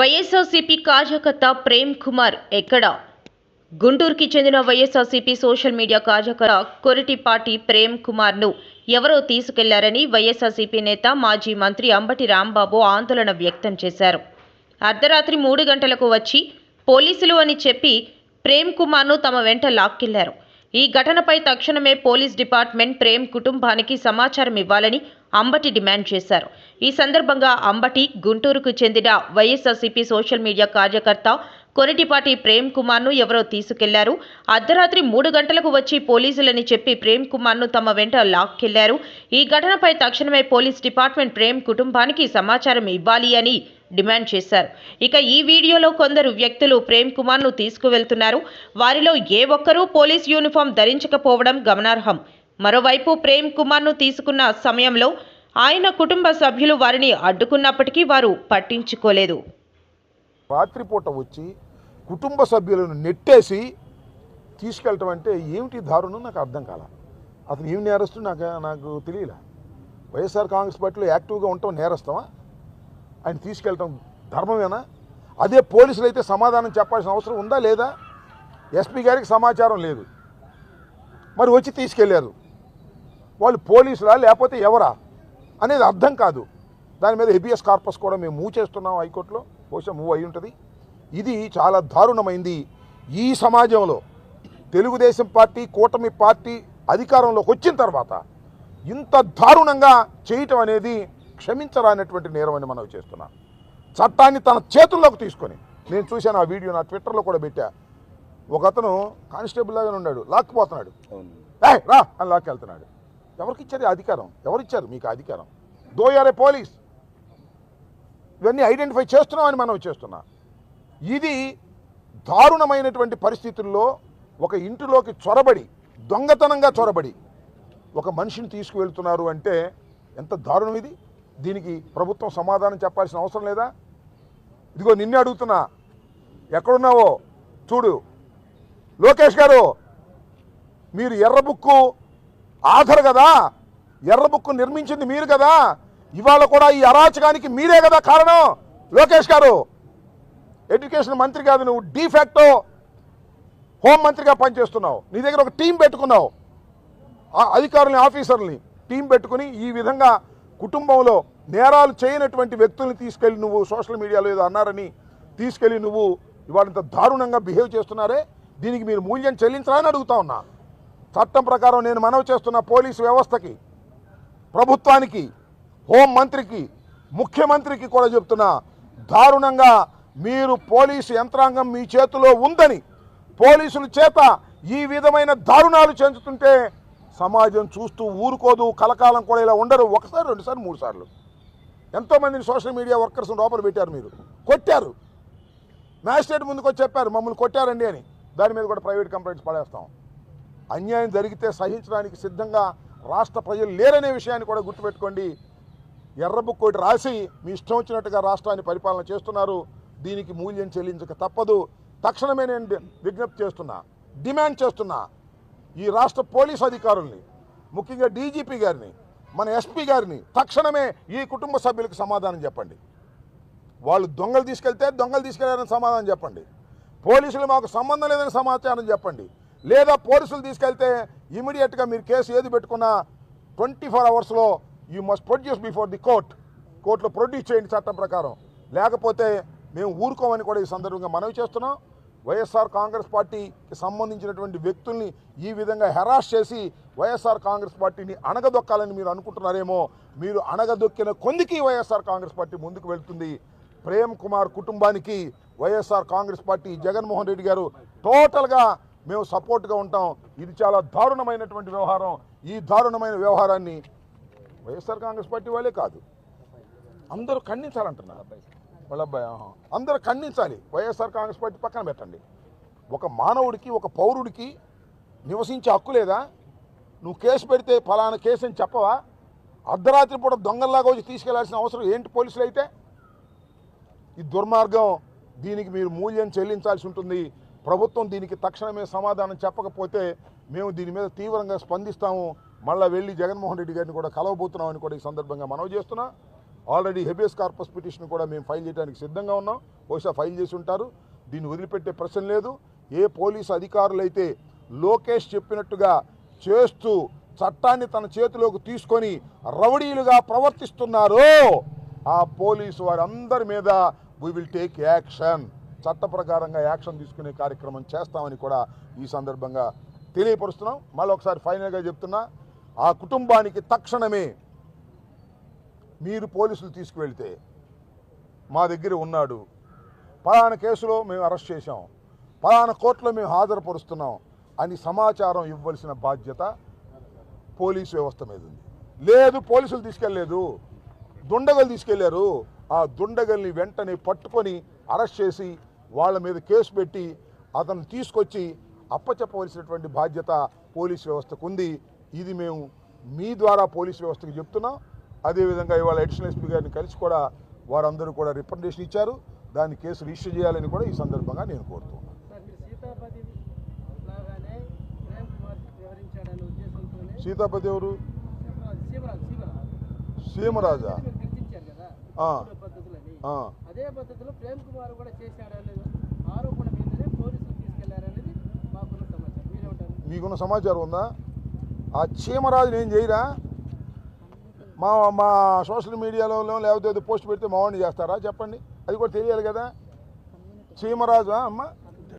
వైఎస్ఆర్సీపీ కార్యకర్త ప్రేమ్ కుమార్ ఎక్కడ? గుంటూరుకి చెందిన వైఎస్ఆర్సీపీ సోషల్ మీడియా కార్యకర్త కొరిటిపాటి ప్రేమ్ కుమార్ను ఎవరో తీసుకెళ్లారని వైఎస్ఆర్సీపీ నేత మాజీ మంత్రి అంబటి రాంబాబు ఆందోళన వ్యక్తం చేశారు. అర్ధరాత్రి 3 గంటలకు వచ్చి పోలీసులు అని చెప్పి ప్రేమ్ కుమార్ను తమ వెంట లాక్కెళ్లారు. ఈ ఘటనపై తక్షణమే పోలీస్ డిపార్ట్మెంట్ ప్రేమ్ కుటుంబానికి సమాచారం ఇవ్వాలని అంబటి డిమాండ్ చేశారు. ఈ సందర్భంగా అంబటి గుంటూరుకు చెందిన వైఎస్ఆర్సీపీ సోషల్ మీడియా కార్యకర్త కొరిటిపాటి ప్రేమ్ కుమార్ను ఎవరో తీసుకెళ్లారు. అర్ధరాత్రి 3 గంటలకు వచ్చి పోలీసులని చెప్పి ప్రేమ్ కుమార్ను తమ వెంట లాక్కెళ్లారు. ఈ ఘటనపై తక్షణమే పోలీస్ డిపార్ట్మెంట్ ప్రేమ్ కుటుంబానికి సమాచారం ఇవ్వాలి అని డిమాండ్ చేశారు. ఇక ఈ వీడియోలో కొందరు వ్యక్తులు ప్రేమ్ కుమార్ను తీసుకువెళ్తున్నారు. వారిలో ఏ ఒక్కరూ పోలీస్ యూనిఫామ్ ధరించకపోవడం గమనార్హం. మరోవైపు ప్రేమ్ కుమార్ను తీసుకున్న సమయంలో ఆయన కుటుంబ సభ్యులు వారిని అడ్డుకున్నప్పటికీ వారు పట్టించుకోలేదు. రాత్రిపూట వచ్చి కుటుంబ సభ్యులను నెట్టేసి తీసుకెళ్ళటం అంటే ఏమిటి దారుణం నాకు అర్థం కాల. అతను ఏమి నేరస్తూ నాకు తెలియలే. వైఎస్ఆర్ కాంగ్రెస్ పార్టీలో యాక్టివ్గా ఉండటం నేరస్తామా? ఆయన తీసుకెళ్ళటం ధర్మమేనా? అదే పోలీసులు అయితే సమాధానం చెప్పాల్సిన అవసరం ఉందా లేదా? ఎస్పీ గారికి సమాచారం లేదు, మరి వచ్చి తీసుకెళ్లారు. వాళ్ళు పోలీసులా లేకపోతే ఎవరా అనేది అర్థం కాదు. దాని మీద హెబియస్ కార్పస్ కూడా మేము మూవ్ చేస్తున్నాం హైకోర్టులో, బహుశా మూవ్ అయి ఉంటుంది. ఇది చాలా దారుణమైంది. ఈ సమాజంలో తెలుగుదేశం పార్టీ కూటమి పార్టీ అధికారంలోకి వచ్చిన తర్వాత ఇంత దారుణంగా చేయటం అనేది క్షమించరానటువంటి నేరం అని మనం చేస్తున్నాం. చట్టాన్ని తన చేతుల్లోకి తీసుకొని, నేను చూశాను ఆ వీడియో, నా ట్విట్టర్లో కూడా పెట్టా. ఒకతను కానిస్టేబుల్ లాగానే ఉన్నాడు, లాక్కుపోతున్నాడు, రా అని లాక్కెళ్తున్నాడు. ఎవరికి ఇచ్చారు అధికారం? ఎవరిచ్చారు మీకు అధికారం? దోయారే పోలీస్. ఇవన్నీ ఐడెంటిఫై చేస్తున్నామని మనం చేస్తున్నాం. ఇది దారుణమైనటువంటి పరిస్థితుల్లో ఒక ఇంటిలోకి చొరబడి, దొంగతనంగా చొరబడి ఒక మనిషిని తీసుకువెళ్తున్నారు అంటే ఎంత దారుణం ఇది. దీనికి ప్రభుత్వం సమాధానం చెప్పాల్సిన అవసరం లేదా? ఇదిగో నిన్నే అడుగుతున్నా, ఎక్కడున్నావో చూడు. లోకేష్ గారు, మీరు ఎర్రబుక్కు ఆధార్ కదా, ఎర్రబుక్కు నిర్మించింది మీరు కదా, ఇవాళ కూడా ఈ అరాచకానికి మీరే కదా కారణం. లోకేష్ గారు, ఎడ్యుకేషన్ మంత్రి కాదు, నువ్వు డీఫాక్టో హోంమంత్రిగా పనిచేస్తున్నావు. నీ దగ్గర ఒక టీం పెట్టుకున్నావు, అధికారులని ఆఫీసర్ని టీం పెట్టుకుని ఈ విధంగా కుటుంబంలో నేరాలు చేయనటువంటి వ్యక్తుల్ని తీసుకెళ్ళి నువ్వు సోషల్ మీడియాలో ఏదో అన్నారని తీసుకెళ్ళి నువ్వు ఇవాళంత దారుణంగా బిహేవ్ చేస్తున్నారే, దీనికి మీరు మూల్యం చెల్లించాలని అడుగుతా ఉన్నా. చట్టం ప్రకారం నేను మనవి చేస్తున్న పోలీసు వ్యవస్థకి, ప్రభుత్వానికి, హోంమంత్రికి, ముఖ్యమంత్రికి కూడా చెప్తున్నా, దారుణంగా మీరు పోలీసు యంత్రాంగం మీ చేతిలో ఉందని, పోలీసుల చేత ఈ విధమైన దారుణాలు చెందుతుంటే సమాజం చూస్తూ ఊరుకోదు. కలకాలం కూడా ఇలా ఉండరు. ఒకసారి, 2 సార్లు, 3 సార్లు ఎంతోమందిని సోషల్ మీడియా వర్కర్స్ లోపల పెట్టారు, మీరు కొట్టారు, మ్యాజిస్ట్రేట్ ముందుకు వచ్చి చెప్పారు మమ్మల్ని కొట్టారండి అని. దాని మీద కూడా ప్రైవేట్ కంప్లైంట్స్ పడేస్తాం. అన్యాయం జరిగితే సహించడానికి సిద్ధంగా రాష్ట్ర ప్రజలు లేరనే విషయాన్ని కూడా గుర్తుపెట్టుకోండి. ఎర్రబుక్ ఒకటి రాసి మీ ఇష్టం వచ్చినట్టుగా రాష్ట్రాన్ని పరిపాలన చేస్తున్నారు. దీనికి మూల్యం చెల్లించక తప్పదు. తక్షణమే నేను విజ్ఞప్తి చేస్తున్నా, డిమాండ్ చేస్తున్నా, ఈ రాష్ట్ర పోలీస్ అధికారుల్ని, ముఖ్యంగా డీజీపీ గారిని, మన ఎస్పీ గారిని తక్షణమే ఈ కుటుంబ సభ్యులకు సమాధానం చెప్పండి. వాళ్ళు దొంగలు తీసుకెళ్తే దొంగలు తీసుకెళ్లారని సమాధానం చెప్పండి. పోలీసులు మాకు సంబంధం లేదని సమాచారం చెప్పండి. లేదా పోలీసులు తీసుకెళ్తే ఇమీడియట్గా మీరు కేసు ఏది పెట్టుకున్నా 24 అవర్స్లో you must produce before the కోర్టులో ప్రొడ్యూస్ చేయండి చట్టం ప్రకారం. లేకపోతే మేము ఊరుకోమని కూడా ఈ సందర్భంగా మనవి చేస్తున్నాం. వైఎస్ఆర్ కాంగ్రెస్ పార్టీకి సంబంధించినటువంటి వ్యక్తుల్ని ఈ విధంగా హెరాస్ చేసి వైఎస్ఆర్ కాంగ్రెస్ పార్టీని అణగదొక్కాలని మీరు అనుకుంటున్నారేమో. మీరు అణగదొక్కిన కొందికి వైఎస్ఆర్ కాంగ్రెస్ పార్టీ ముందుకు వెళ్తుంది. ప్రేమ్ కుమార్ కుటుంబానికి వైఎస్ఆర్ కాంగ్రెస్ పార్టీ, జగన్మోహన్ రెడ్డి గారు టోటల్గా మేము సపోర్ట్గా ఉంటాం. ఇది చాలా దారుణమైనటువంటి వ్యవహారం. ఈ దారుణమైన వ్యవహారాన్ని వైఎస్ఆర్ కాంగ్రెస్ పార్టీ వాళ్ళే కాదు, అందరూ ఖండించాలంటున్నారు. వాళ్ళ అబ్బాయి అందరూ ఖండించాలి. వైఎస్ఆర్ కాంగ్రెస్ పార్టీ పక్కన పెట్టండి. ఒక మానవుడికి, ఒక పౌరుడికి నివసించే హక్కు లేదా? నువ్వు కేసు పెడితే ఫలానా కేసు అని చెప్పవా? అర్ధరాత్రి పూట దొంగల్లాగా వచ్చి తీసుకెళ్లాల్సిన అవసరం ఏంటి పోలీసులు అయితే? ఈ దుర్మార్గం, దీనికి మీరు మూల్యం చెల్లించాల్సి ఉంటుంది. ప్రభుత్వం దీనికి తక్షణమే సమాధానం చెప్పకపోతే మేము దీని మీద తీవ్రంగా స్పందిస్తాము. మళ్ళీ వెళ్ళి జగన్మోహన్ రెడ్డి గారిని కూడా కలవబోతున్నామని కూడా ఈ సందర్భంగా మనవి చేస్తున్నా. ఆల్రెడీ హెబియస్ కార్పస్ పిటిషన్ కూడా మేము ఫైల్ చేయడానికి సిద్ధంగా ఉన్నాం. బహుశా ఫైల్ చేసి ఉంటారు. దీన్ని వదిలిపెట్టే ప్రశ్న లేదు. ఏ పోలీసు అధికారులైతే లోకేష్ చెప్పినట్టుగా చేస్తూ చట్టాన్ని తన చేతిలోకి తీసుకొని రౌడీలుగా ప్రవర్తిస్తున్నారో ఆ పోలీసు వారందరి మీద వీ విల్ టేక్ యాక్షన్. చట్ట ప్రకారంగా యాక్షన్ తీసుకునే కార్యక్రమం చేస్తామని కూడా ఈ సందర్భంగా తెలియపరుస్తున్నాం. మళ్ళీ ఒకసారి ఫైనల్గా చెప్తున్నా, ఆ కుటుంబానికి తక్షణమే మీరు పోలీసులు తీసుకువెళ్తే మా దగ్గర ఉన్నాడు, పలానా కేసులో మేము అరెస్ట్ చేశాం, పలానా కోర్టులో మేము హాజరుపరుస్తున్నాం అని సమాచారం ఇవ్వాల్సిన బాధ్యత పోలీసు వ్యవస్థ మీద ఉంది. లేదు, పోలీసులు తీసుకెళ్ళలేదు, దుండగలు తీసుకెళ్లారు. ఆ దుండగల్ని వెంటనే పట్టుకొని అరెస్ట్ చేసి వాళ్ళ మీద కేసు పెట్టి అతను తీసుకొచ్చి అప్పచెప్పవలసినటువంటి బాధ్యత పోలీసు వ్యవస్థకు ఉంది. ఇది మేము మీ ద్వారా పోలీసు వ్యవస్థకు చెప్తున్నాం. అదేవిధంగా ఇవాళ అడిషనల్ ఎస్పీ గారిని కలిసి కూడా వారందరూ కూడా రిప్రజెంటేషన్ ఇచ్చారు. దాన్ని కేసు రిజిస్టర్ చేయాలని కూడా ఈ సందర్భంగా నేను కోరుతున్నాను. సీతాపతి ఎవరు? సీమరాజా? అదే పద్ధతిలో ప్రేమ్ కుమార్ కూడా చేశాడనే ఆరోపణ మీదనే పోలీసులు తీసుకెళ్లారనేది మాకున్న సమాచారం. మీరేమంటారు? మీకున్న సమాచారం ఉందా? ఆ చీమరాజు నేను చేయరా? మా సోషల్ మీడియాలో లేకపోతే పోస్ట్ పెడితే మావాడిని చేస్తారా? చెప్పండి, అది కూడా తెలియాలి కదా. చీమరాజు అమ్మ